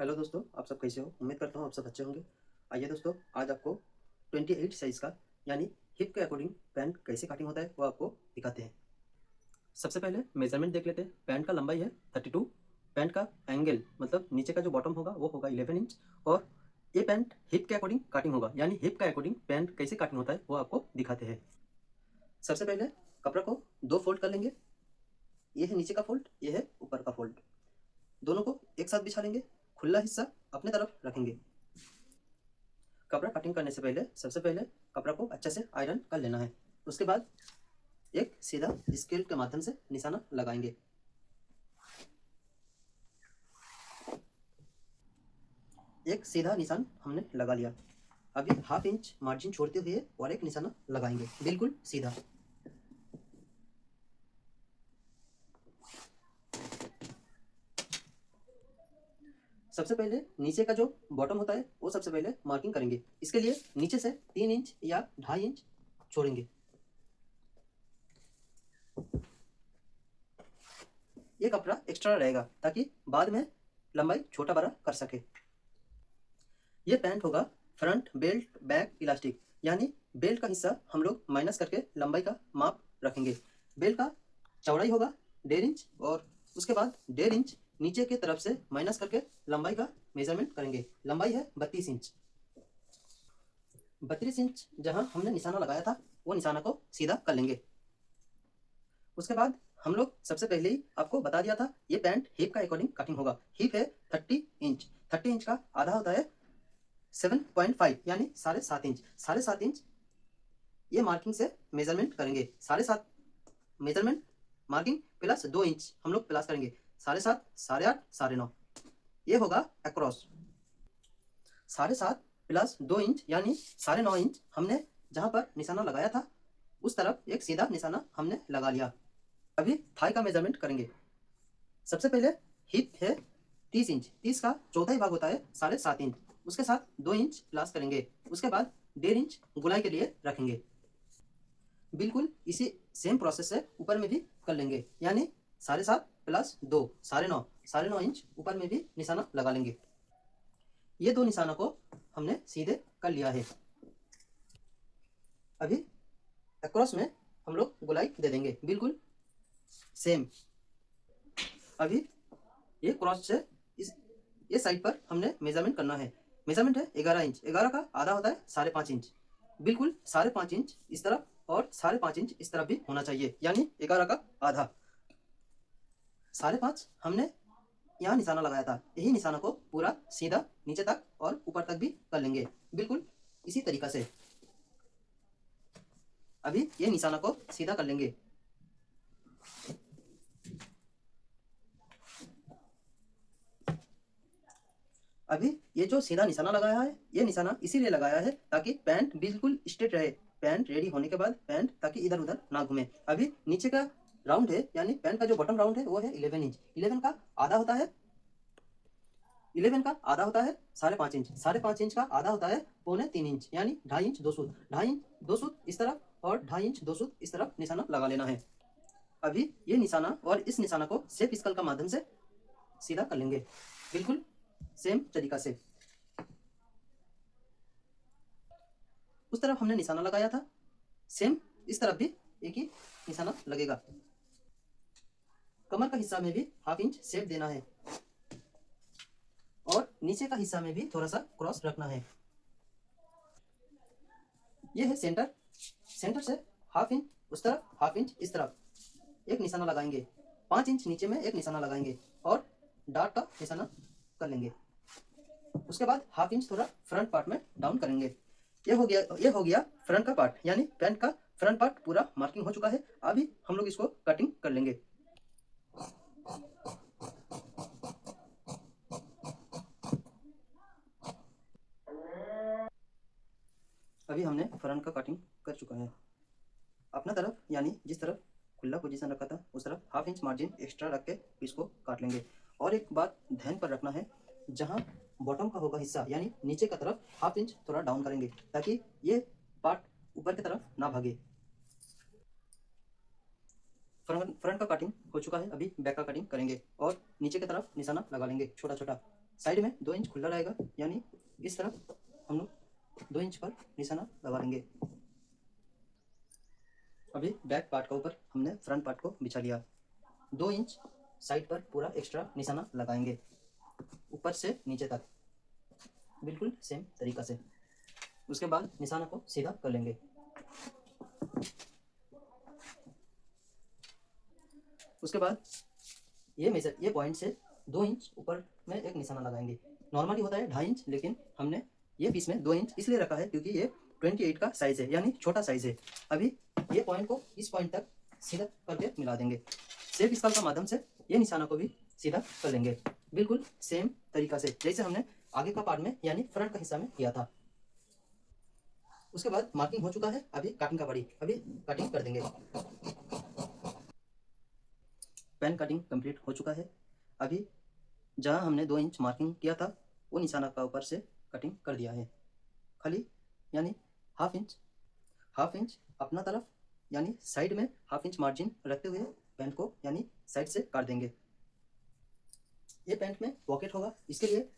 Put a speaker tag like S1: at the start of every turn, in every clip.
S1: Hello दोस्तों, आप सब कैसे हो? उम्मीद करता हूँ आप सब अच्छे होंगे। आइए दोस्तों, आज आपको 28 साइज़ का यानी हिप के अकॉर्डिंग पैंट कैसे कटिंग होता है वो आपको दिखाते हैं। सबसे पहले मेजरमेंट देख लेते हैं। पैंट का लंबाई है 32। पैंट का एंगल मतलब नीचे का जो बॉटम होगा वो होगा 11 इंच। और ये पैंट हिप के अकॉर्डिंग कटिंग होगा, यानी हिप का अकॉर्डिंग पैंट कैसे कटिंग होता है वो आपको दिखाते हैं। सबसे पहले कपड़ा को दो फोल्ड कर लेंगे। ये है नीचे का फोल्ड, ये है ऊपर का फोल्ड। दोनों को एक साथ बिछा लेंगे। खुला हिस्सा अपने तरफ रखेंगे। कपड़ा कटिंग करने से पहले सबसे पहले कपड़ा को अच्छे से आयरन कर लेना है। उसके बाद एक सीधा स्केल के माध्यम से निशाना लगाएंगे। एक सीधा निशान हमने लगा लिया। अभी हाफ इंच मार्जिन छोड़ते हुए और एक निशाना लगाएंगे, बिल्कुल सीधा। सबसे पहले नीचे का जो बॉटम होता है वो सबसे पहले मार्किंग करेंगे। इसके लिए नीचे से 3 इंच या 2.5 इंच छोड़ेंगे। ये कपड़ा एक्स्ट्रा रहेगा ताकि बाद में लंबाई छोटा बड़ा कर सके। ये पैंट होगा फ्रंट बेल्ट बैक इलास्टिक, यानी बेल्ट का हिस्सा हम लोग माइनस करके लंबाई का माप रखेंगे। बेल्ट का चौड़ाई होगा 1.5 इंच और उसके बाद 1.5 इंच नीचे के तरफ से माइनस करके लंबाई का मेजरमेंट करेंगे। लंबाई है 32 इंच। 32 इंच जहाँ हमने निशाना लगाया था वो निशाना को सीधा कर लेंगे। उसके बाद हम लोग सबसे पहले ही आपको बता दिया था ये पैंट हिप का अकॉर्डिंग कटिंग होगा। हिप है 30 इंच। 30 इंच का आधा होता है 7.5 यानी 7.5 इंच। 7.5 इंच ये मार्किंग से मेजरमेंट करेंगे। 7.5 मेजरमेंट मार्किंग प्लस 2 इंच हम लोग प्लस करेंगे। 7.5, 8.5, 9.5 ये होगा अक्रॉस। 7.5 प्लस 2 इंच यानी 9.5 इंच हमने जहाँ पर निशाना लगाया था उस तरफ एक सीधा निशाना हमने लगा लिया। अभी थाई का मेजरमेंट करेंगे। सबसे पहले हिप है 30 इंच। 30 का चौथाई भाग होता है 7.5 इंच। उसके साथ 2 इंच प्लस करेंगे। उसके बाद 1.5 इंच गुलाई के लिए रखेंगे। बिल्कुल इसी सेम प्रोसेस से ऊपर में भी कर लेंगे, यानी 7.5 प्लस 2 9.5। 9.5 इंच ऊपर में भी निशाना लगा लेंगे। ये दो निशानों को हमने सीधे कर लिया है। अभी अक्रॉस में हम लोग गुलाई दे देंगे, बिल्कुल सेम। अभी ये क्रॉस से इस ये साइड पर हमने मेजरमेंट करना है। मेजरमेंट है 11 इंच। 11 का आधा होता है 5.5 इंच। बिल्कुल 5.5 इंच इस तरफ और 5.5 इंच इस तरफ भी होना चाहिए, यानी 11 का आधा। 5.5 हमने यहाँ निशाना लगाया था, यही निशाना को पूरा सीधा नीचे तक और ऊपर तक भी कर लेंगे, बिल्कुल इसी तरीका से। अभी ये निशाना को सीधा कर लेंगे। अभी ये जो सीधा निशाना लगाया है ये निशाना इसीलिए लगाया है ताकि पैंट बिल्कुल स्ट्रेट रहे। पैंट रेडी होने के बाद पैंट ताकि इधर उधर ना घूमे। अभी नीचे का राउंड है, यानी पैंट का जो बॉटम राउंड है वो है 11 इंच। 11 का आधा होता है 5.5 इंच। 5.5 इंच का आधा होता है 2.25 इंच, यानी 2.5 इंच 2 सूत। 2.5 इंच 2 सूत इस तरफ और 2.5 इंच 2 सूत इस तरफ निशाना लगा लेना है। अभी ये निशाना और इस निशाना को सेफ स्केल का माध्यम से सीधा कर लेंगे, बिल्कुल सेम तरीका से। उस तरफ हमने निशाना लगाया था, सेम इस तरफ भी एक ही निशाना लगेगा। कमर का हिस्सा में भी हाफ इंच सेप देना है और नीचे का हिस्सा में भी थोड़ा सा क्रॉस रखना है। ये है सेंटर। सेंटर से हाफ इंच उस तरफ, हाफ इंच इस तरफ एक निशाना लगाएंगे। 5 इंच नीचे में एक निशाना लगाएंगे और डार्ट का निशाना कर लेंगे। उसके बाद हाफ इंच थोड़ा फ्रंट पार्ट में डाउन करेंगे। ये हो गया फ्रंट का पार्ट, यानी पैंट का फ्रंट पार्ट पूरा मार्किंग हो चुका है। अभी हम लोग इसको कटिंग कर लेंगे। अभी हमने फ्रंट का कटिंग कर चुका है। अपना तरफ यानी जिस तरफ खुला पोजीशन रखा था उस तरफ हाफ इंच मार्जिन एक्स्ट्रा रख के इसको काट लेंगे। और एक बात ध्यान पर रखना है, जहाँ बॉटम का होगा हिस्सा यानी नीचे का तरफ हाफ इंच थोड़ा डाउन करेंगे ताकि ये पार्ट ऊपर की तरफ ना भागे। फ्रंट का कटिंग हो चुका है। अभी बैक का कटिंग करेंगे और नीचे की तरफ निशाना लगा लेंगे छोटा छोटा। साइड में 2 इंच खुला रहेगा, यानी इस तरफ हम लोग 2 इंच पर निशाना लगा लेंगे। अभी बैक पार्ट का ऊपर हमने फ्रंट पार्ट को बिछा लिया। 2 इंच साइड पर पूरा एक्स्ट्रा निशाना लगाएंगे, ऊपर से नीचे तक, बिल्कुल सेम तरीका से। उसके बाद निशाना को सीधा कर लेंगे। उसके बाद ये पॉइंट से 2 इंच ऊपर में एक निशाना लगाएंगे। नॉर्मली होता है 2.5 इंच, लेकिन हमने ये पीस में 2 इंच इसलिए रखा है क्योंकि ये 28 का साइज है, यानी छोटा साइज है। अभी ये पॉइंट को इस पॉइंट तक सीधा करके मिला देंगे। सेफ स्केल का माध्यम से ये निशाना को भी सीधा कर लेंगे, बिल्कुल सेम तरीका से जैसे हमने आगे का पार्ट में यानी फ्रंट का हिस्सा में किया था। उसके बाद मार्किंग हो चुका है, अभी कटिंग का बारी, अभी कटिंग कर देंगे। पेन कटिंग कंप्लीट हो चुका है। अभी जहाँ हमने 2 इंच मार्किंग किया था वो निशाना का ऊपर से कटिंग कर दिया है, खाली यानी हाफ इंच अपना तरफ यानी साइड में हाफ इंच मार्जिन रखते हुए पैंट को यानी साइड से काट देंगे। ये पैंट में पॉकेट होगा, इसके लिए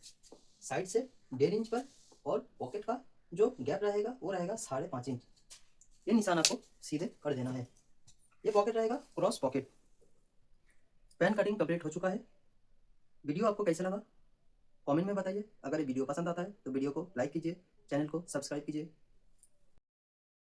S1: साइड से 1.5 इंच पर और पॉकेट का जो गैप रहेगा वो रहेगा 5.5 इंच। ये निशाना को सीधे कर देना है। ये पॉकेट रहेगा cross pocket. Pan cutting complete हो चुका है। वीडियो आपको कैसा लगा कमेंट में बताइए। अगर ये वीडियो पसंद आता है तो वीडियो को लाइक कीजिए, चैनल को सब्सक्राइब कीजिए।